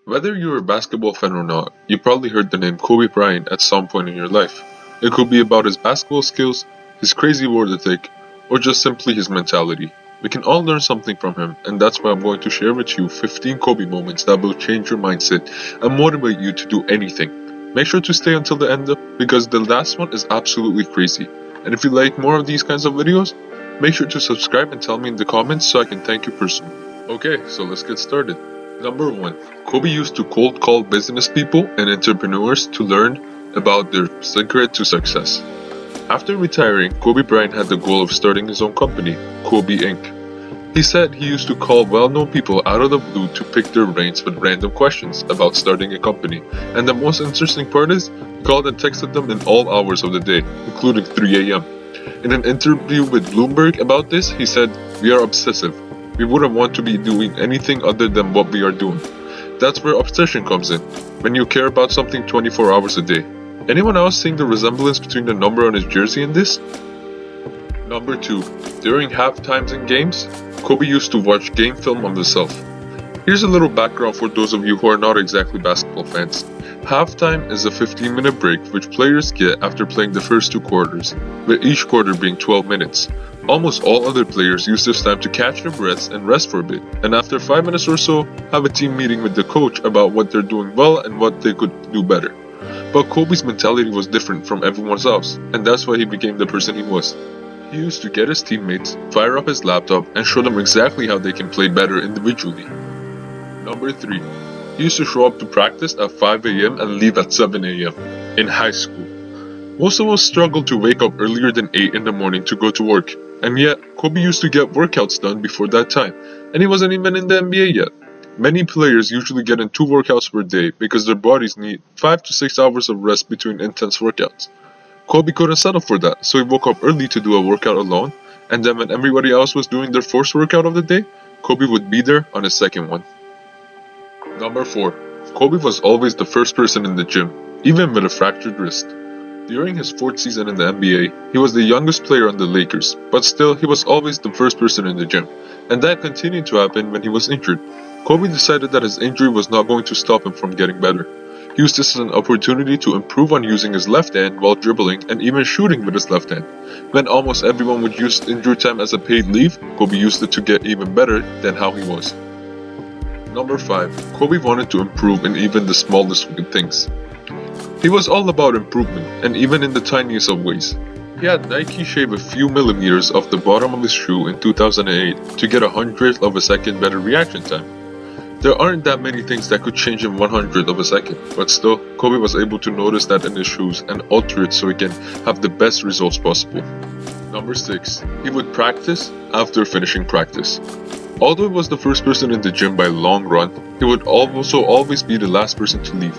Whether you're a basketball fan or not, you probably heard the name Kobe Bryant at some point in your life. It could be about his basketball skills, his crazy work ethic, or just simply his mentality. We can all learn something from him, and that's why I'm going to share with you 15 Kobe moments that will change your mindset and motivate you to do anything. Make sure to stay until the end because the last one is absolutely crazy. And if you like more of these kinds of videos, make sure to subscribe and tell me in the comments so I can thank you personally. Okay, so let's get started. Number 1. Kobe used to cold call business people and entrepreneurs to learn about their secret to success. After retiring, Kobe Bryant had the goal of starting his own company, Kobe Inc. He said he used to call well-known people out of the blue to pick their brains with random questions about starting a company. And the most interesting part is, he called and texted them in all hours of the day, including 3 a.m. In an interview with Bloomberg about this, he said, "We are obsessive. We wouldn't want to be doing anything other than what we are doing." That's where obsession comes in, when you care about something 24 hours a day. Anyone else seeing the resemblance between the number on his jersey and this? Number 2. During half times in games, Kobe used to watch game film of himself. Here's a little background for those of you who are not exactly basketball fans. Halftime is a 15-minute break which players get after playing the first 2 quarters, with each quarter being 12 minutes. Almost all other players use this time to catch their breaths and rest for a bit, and after 5 minutes or so, have a team meeting with the coach about what they're doing well and what they could do better. But Kobe's mentality was different from everyone else, and that's why he became the person he was. He used to get his teammates, fire up his laptop, and show them exactly how they can play better individually. Number 3. He used to show up to practice at 5 a.m. and leave at 7 a.m. in high school. Most of us struggle to wake up earlier than 8 in the morning to go to work, and yet Kobe used to get workouts done before that time, and he wasn't even in the NBA yet. Many players usually get in 2 workouts per day because their bodies need 5 to 6 hours of rest between intense workouts. Kobe couldn't settle for that, so he woke up early to do a workout alone, and then when everybody else was doing their first workout of the day, Kobe would be there on his second one. Number 4. Kobe was always the first person in the gym, even with a fractured wrist. During his 4th season in the NBA, he was the youngest player on the Lakers, but still he was always the first person in the gym, and that continued to happen when he was injured. Kobe decided that his injury was not going to stop him from getting better. He used this as an opportunity to improve on using his left hand while dribbling and even shooting with his left hand. When almost everyone would use injury time as a paid leave, Kobe used it to get even better than how he was. Number 5. Kobe wanted to improve in even the smallest things. He was all about improvement, and even in the tiniest of ways. He had Nike shave a few millimeters off the bottom of his shoe in 2008 to get a 100th of a second better reaction time. There aren't that many things that could change in 100th of a second, but still, Kobe was able to notice that in his shoes and alter it so he can have the best results possible. Number 6. He would practice after finishing practice. Although he was the first person in the gym by a long run, he would also always be the last person to leave.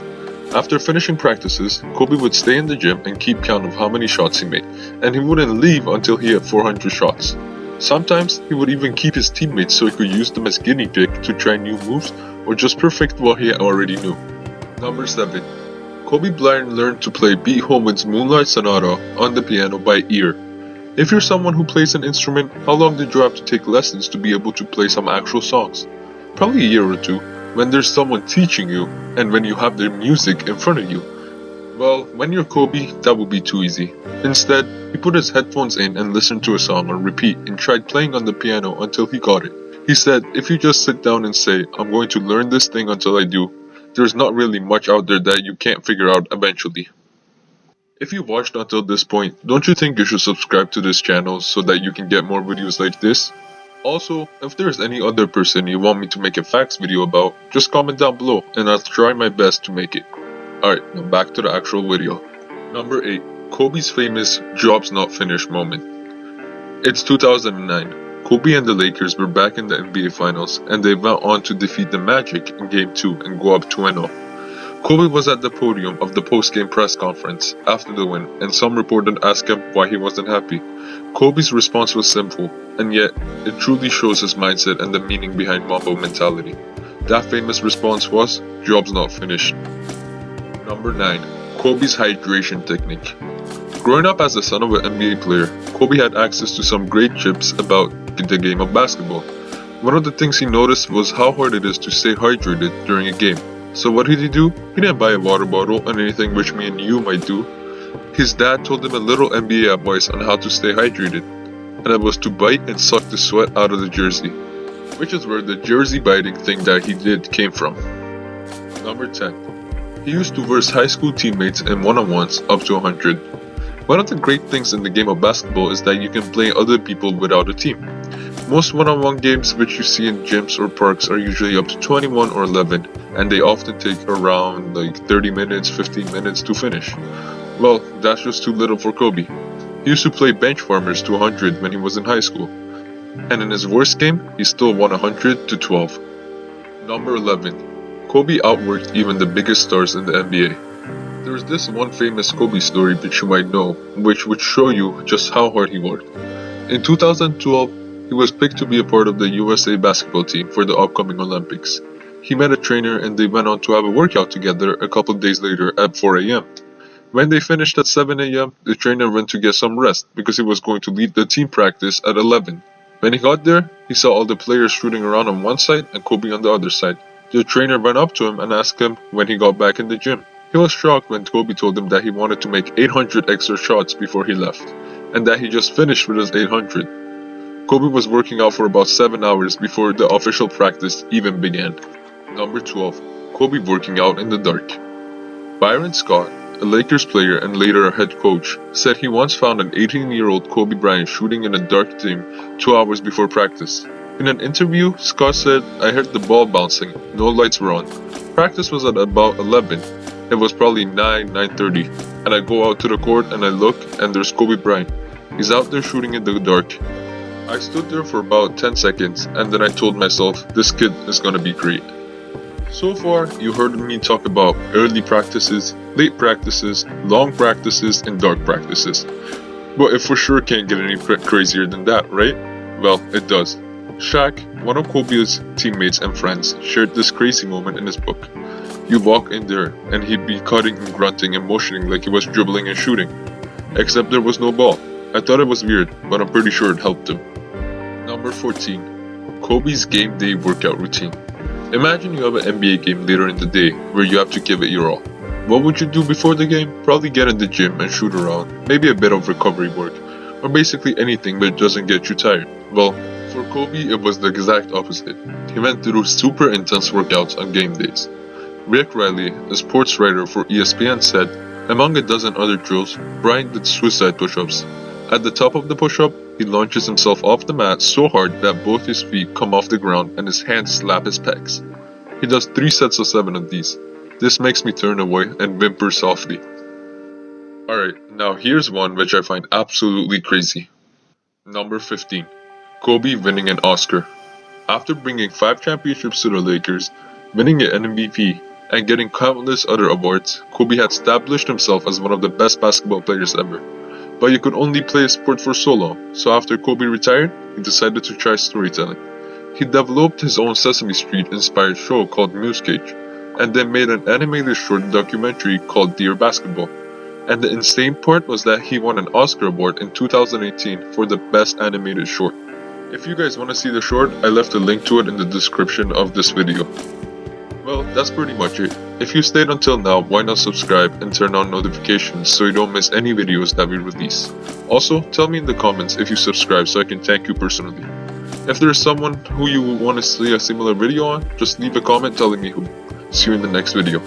After finishing practices, Kobe would stay in the gym and keep count of how many shots he made, and he wouldn't leave until he had 400 shots. Sometimes, he would even keep his teammates so he could use them as guinea pig to try new moves or just perfect what he already knew. Number 7. Kobe Bryant learned to play Beethoven's Moonlight Sonata on the piano by ear. If you're someone who plays an instrument, how long did you have to take lessons to be able to play some actual songs? Probably a year or two, when there's someone teaching you and when you have their music in front of you. Well, when you're Kobe, that would be too easy. Instead, he put his headphones in and listened to a song on repeat and tried playing on the piano until he got it. He said, if you just sit down and say, "I'm going to learn this thing until I do," there's not really much out there that you can't figure out eventually. If you watched until this point, don't you think you should subscribe to this channel so that you can get more videos like this? Also, if there's any other person you want me to make a facts video about, just comment down below and I'll try my best to make it. Alright, now back to the actual video. Number 8. Kobe's famous "job's not finished" moment. It's 2009. Kobe and the Lakers were back in the NBA Finals and they went on to defeat the Magic in Game 2 and go up 2-0. Kobe was at the podium of the post-game press conference after the win, and some reporter asked him why he wasn't happy. Kobe's response was simple, and yet it truly shows his mindset and the meaning behind Mamba Mentality. That famous response was, "Job's not finished." Number 9. Kobe's hydration technique. Growing up as the son of an NBA player, Kobe had access to some great tips about the game of basketball. One of the things he noticed was how hard it is to stay hydrated during a game. So what did he do? He didn't buy a water bottle and anything which me and you might do. His dad told him a little NBA advice on how to stay hydrated, and it was to bite and suck the sweat out of the jersey, which is where the jersey biting thing that he did came from. Number 10. He used to verse high school teammates in one-on-ones up to 100. One of the great things in the game of basketball is that you can play other people without a team. Most one-on-one games which you see in gyms or parks are usually up to 21 or 11, and they often take around 30 minutes, 15 minutes to finish. Well, that's just too little for Kobe. He used to play bench farmers to 100 when he was in high school, and in his worst game, he still won 100 to 12. Number 11. Kobe outworked even the biggest stars in the NBA. There is this one famous Kobe story which you might know, which would show you just how hard he worked. In 2012, he was picked to be a part of the USA basketball team for the upcoming Olympics. He met a trainer and they went on to have a workout together a couple days later at 4 a.m. When they finished at 7 a.m., the trainer went to get some rest because he was going to lead the team practice at 11. When he got there, he saw all the players shooting around on one side and Kobe on the other side. The trainer went up to him and asked him when he got back in the gym. He was shocked when Kobe told him that he wanted to make 800 extra shots before he left, and that he just finished with his 800. Kobe was working out for about 7 hours before the official practice even began. Number 12. Kobe working out in the dark. Byron Scott, a Lakers player and later a head coach, said he once found an 18-year-old Kobe Bryant shooting in a dark room 2 hours before practice. In an interview, Scott said, "I heard the ball bouncing, no lights were on. Practice was at about 11. It was probably 9:30, and I go out to the court and I look and there's Kobe Bryant. He's out there shooting in the dark. I stood there for about 10 seconds and then I told myself, this kid is gonna be great." So far, you heard me talk about early practices, late practices, long practices, and dark practices. But it for sure can't get any crazier than that, right? Well, it does. Shaq, one of Kobe's teammates and friends, shared this crazy moment in his book. You'd walk in there and he'd be cutting and grunting and motioning like he was dribbling and shooting. Except there was no ball. I thought it was weird, but I'm pretty sure it helped him. Number 14. Kobe's game day workout routine. Imagine you have an NBA game later in the day where you have to give it your all. What would you do before the game? Probably get in the gym and shoot around, maybe a bit of recovery work, or basically anything that doesn't get you tired. Well, for Kobe it was the exact opposite. He went through super intense workouts on game days. Rick Riley, a sports writer for ESPN, said, among a dozen other drills, Bryant did suicide push-ups. At the top of the push-up, he launches himself off the mat so hard that both his feet come off the ground and his hands slap his pecs. He does 3 sets of 7 of these. This makes me turn away and whimper softly. Alright, now here's one which I find absolutely crazy. Number 15. Kobe winning an Oscar. After bringing 5 championships to the Lakers, winning an MVP, and getting countless other awards, Kobe had established himself as one of the best basketball players ever. But you could only play a sport for so long, so after Kobe retired, he decided to try storytelling. He developed his own Sesame Street-inspired show called Moose Cage, and then made an animated short documentary called Dear Basketball. And the insane part was that he won an Oscar award in 2018 for the best animated short. If you guys want to see the short, I left a link to it in the description of this video. Well, that's pretty much it. If you stayed until now, why not subscribe and turn on notifications so you don't miss any videos that we release. Also, tell me in the comments if you subscribe so I can thank you personally. If there is someone who you want to see a similar video on, just leave a comment telling me who. See you in the next video.